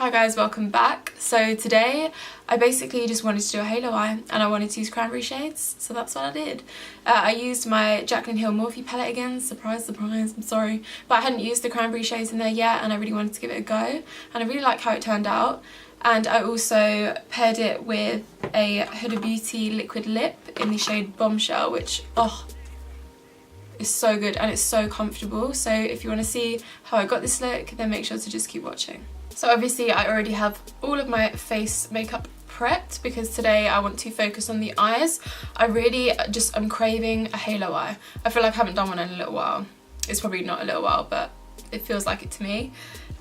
Hi guys, welcome back. So today I basically just wanted to do a halo eye and I wanted to use cranberry shades, so that's what I did. I used my Jaclyn Hill Morphe palette again, surprise surprise, I'm sorry, but I hadn't used the cranberry shades in there yet and I really wanted to give it a go and I really like how it turned out. And I also paired it with a Huda Beauty liquid lip in the shade Bombshell, which is so good and it's so comfortable. So if you want to see how I got this look, then make sure to just keep watching. So obviously I already have all of my face makeup prepped because today I want to focus on the eyes. I'm craving a halo eye. I feel like I haven't done one in a little while. It's probably not a little while, but it feels like it to me.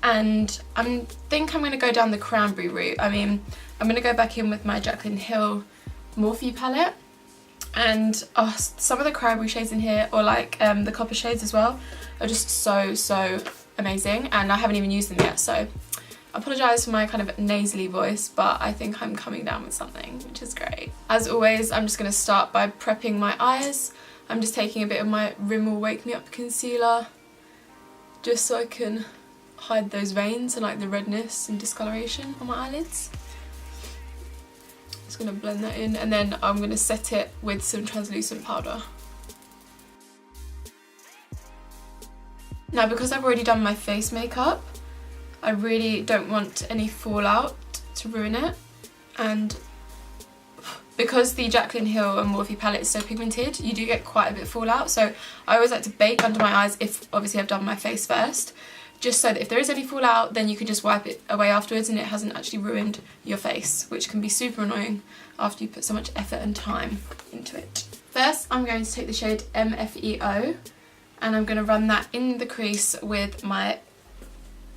And I think I'm going to go down the cranberry route. I mean, I'm going to go back in with my Jaclyn Hill Morphe palette. And some of the cranberry shades in here, or like the copper shades as well, are just so amazing. And I haven't even used them yet, so I apologise for my kind of nasally voice, but I think I'm coming down with something, which is great. As always, I'm just going to start by prepping my eyes. I'm just taking a bit of my Rimmel Wake Me Up concealer, just so I can hide those veins and like the redness and discoloration on my eyelids. Just going to blend that in, and then I'm going to set it with some translucent powder. Now, because I've already done my face makeup, I really don't want any fallout to ruin it, and because the Jaclyn Hill and Morphe palette is so pigmented, you do get quite a bit of fallout, so I always like to bake under my eyes if obviously I've done my face first, just so that if there is any fallout then you can just wipe it away afterwards and it hasn't actually ruined your face, which can be super annoying after you put so much effort and time into it. First I'm going to take the shade MFEO and I'm going to run that in the crease with my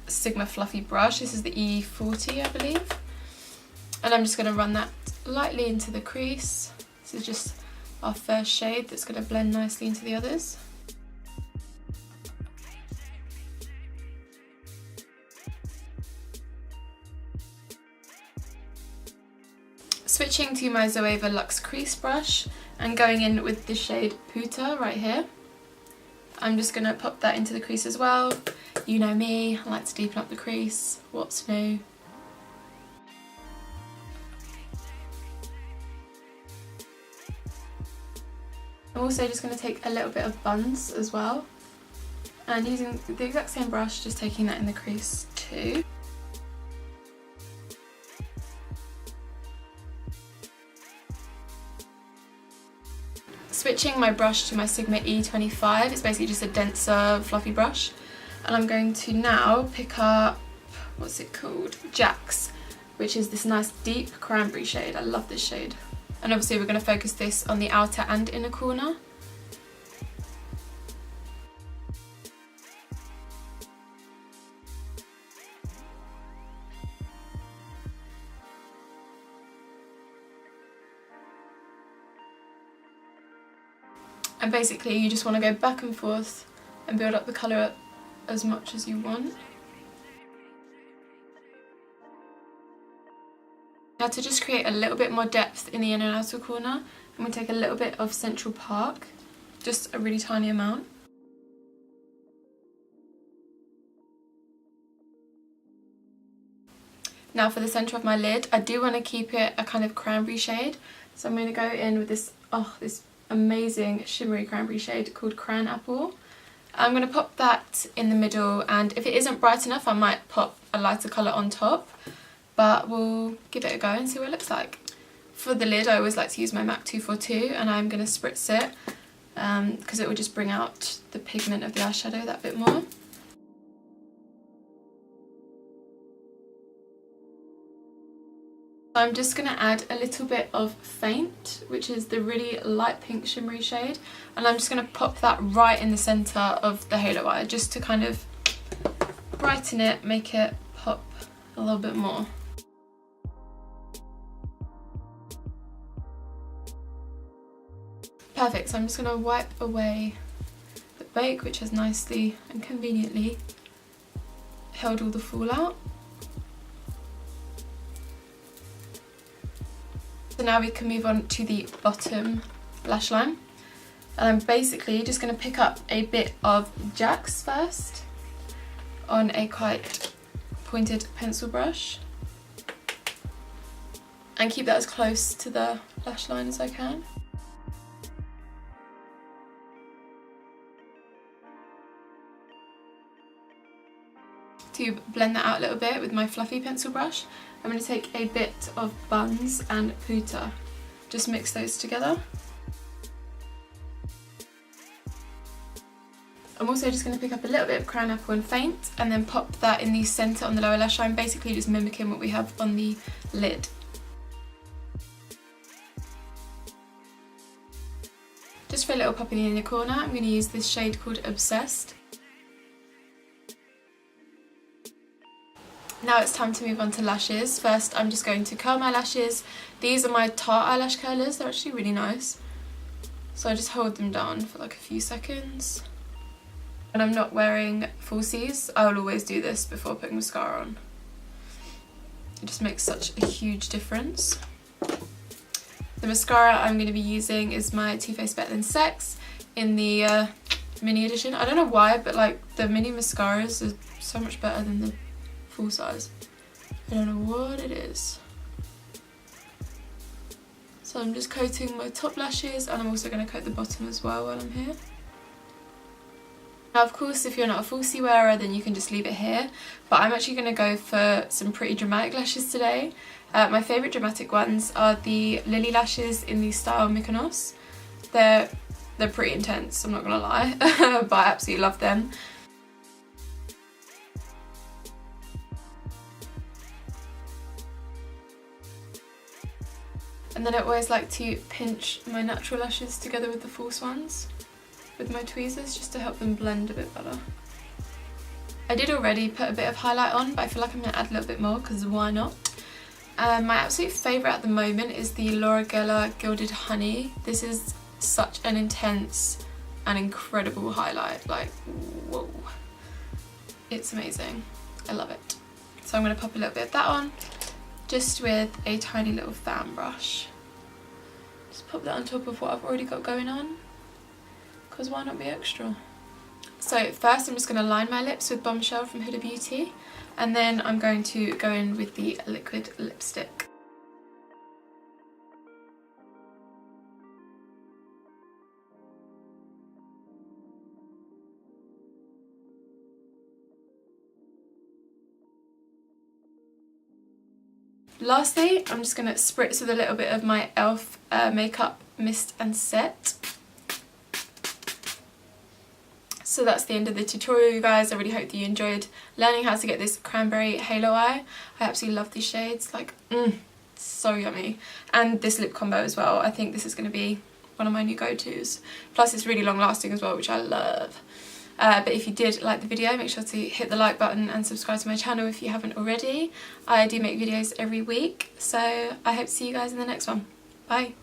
Sigma fluffy brush. This is the E40 I believe, and I'm just going to run that lightly into the crease. This is just our first shade that's going to blend nicely into the others. Switching to my Zoeva Luxe crease brush and going in with the shade Puta right here. I'm just going to pop that into the crease as well. You know me, I like to deepen up the crease. What's new? I'm also just going to take a little bit of buns as well. And using the exact same brush, just taking that in the crease too. Switching my brush to my Sigma E25, it's basically just a denser fluffy brush, and I'm going to now pick up, what's it called, Jax, which is this nice deep cranberry shade. I love this shade, and obviously we're going to focus this on the outer and inner corner. And basically you just want to go back and forth and build up the colour as much as you want. Now to just create a little bit more depth in the inner and outer corner, I'm going to take a little bit of Central Park, just a really tiny amount. Now for the centre of my lid, I do want to keep it a kind of cranberry shade, so I'm going to go in with this amazing shimmery cranberry shade called Cran Apple. I'm going to pop that in the middle, and if it isn't bright enough I might pop a lighter colour on top, but we'll give it a go and see what it looks like. For the lid I always like to use my MAC 242 and I'm going to spritz it because it will just bring out the pigment of the eyeshadow that bit more. I'm just going to add a little bit of Faint, which is the really light pink shimmery shade, and I'm just going to pop that right in the centre of the halo eye just to kind of brighten it, make it pop a little bit more. Perfect, so I'm just going to wipe away the bake, which has nicely and conveniently held all the fallout. So now we can move on to the bottom lash line, and I'm basically just going to pick up a bit of Jax first on a quite pointed pencil brush and keep that as close to the lash line as I can. To blend that out a little bit with my fluffy pencil brush, I'm going to take a bit of Buns and Puta. Just mix those together. I'm also just going to pick up a little bit of Crown Apple and Faint and then pop that in the centre on the lower lash line, basically just mimicking what we have on the lid. Just for a little pop in the inner corner, I'm going to use this shade called Obsessed. Now it's time to move on to lashes. First, I'm just going to curl my lashes. These are my Tarte eyelash curlers. They're actually really nice. So I just hold them down for like a few seconds. When I'm not wearing falsies, I will always do this before putting mascara on. It just makes such a huge difference. The mascara I'm going to be using is my Too Faced Better Than Sex in the mini edition. I don't know why, but like the mini mascaras are so much better than the full size. I don't know what it is. So I'm just coating my top lashes and I'm also going to coat the bottom as well while I'm here. Now of course if you're not a falsie wearer then you can just leave it here, but I'm actually going to go for some pretty dramatic lashes today. My favourite dramatic ones are the Lilly lashes in the style Mykonos. They're pretty intense, I'm not going to lie, but I absolutely love them. And then I always like to pinch my natural lashes together with the false ones with my tweezers just to help them blend a bit better. I did already put a bit of highlight on, but I feel like I'm going to add a little bit more because why not? My absolute favourite at the moment is the Laura Geller Gilded Honey. This is such an intense and incredible highlight, like whoa. It's amazing, I love it. So I'm going to pop a little bit of that on, just with a tiny little fan brush. Just pop that on top of what I've already got going on, because why not be extra? So first I'm just going to line my lips with Bombshell from Huda Beauty, and then I'm going to go in with the liquid lipstick. Lastly, I'm just going to spritz with a little bit of my e.l.f. Makeup Mist and Set. So that's the end of the tutorial, you guys. I really hope that you enjoyed learning how to get this Cranberry Halo Eye. I absolutely love these shades, like, so yummy. And this lip combo as well. I think this is going to be one of my new go-tos. Plus it's really long lasting as well, which I love. But if you did like the video, make sure to hit the like button and subscribe to my channel if you haven't already. I do make videos every week, so I hope to see you guys in the next one. Bye!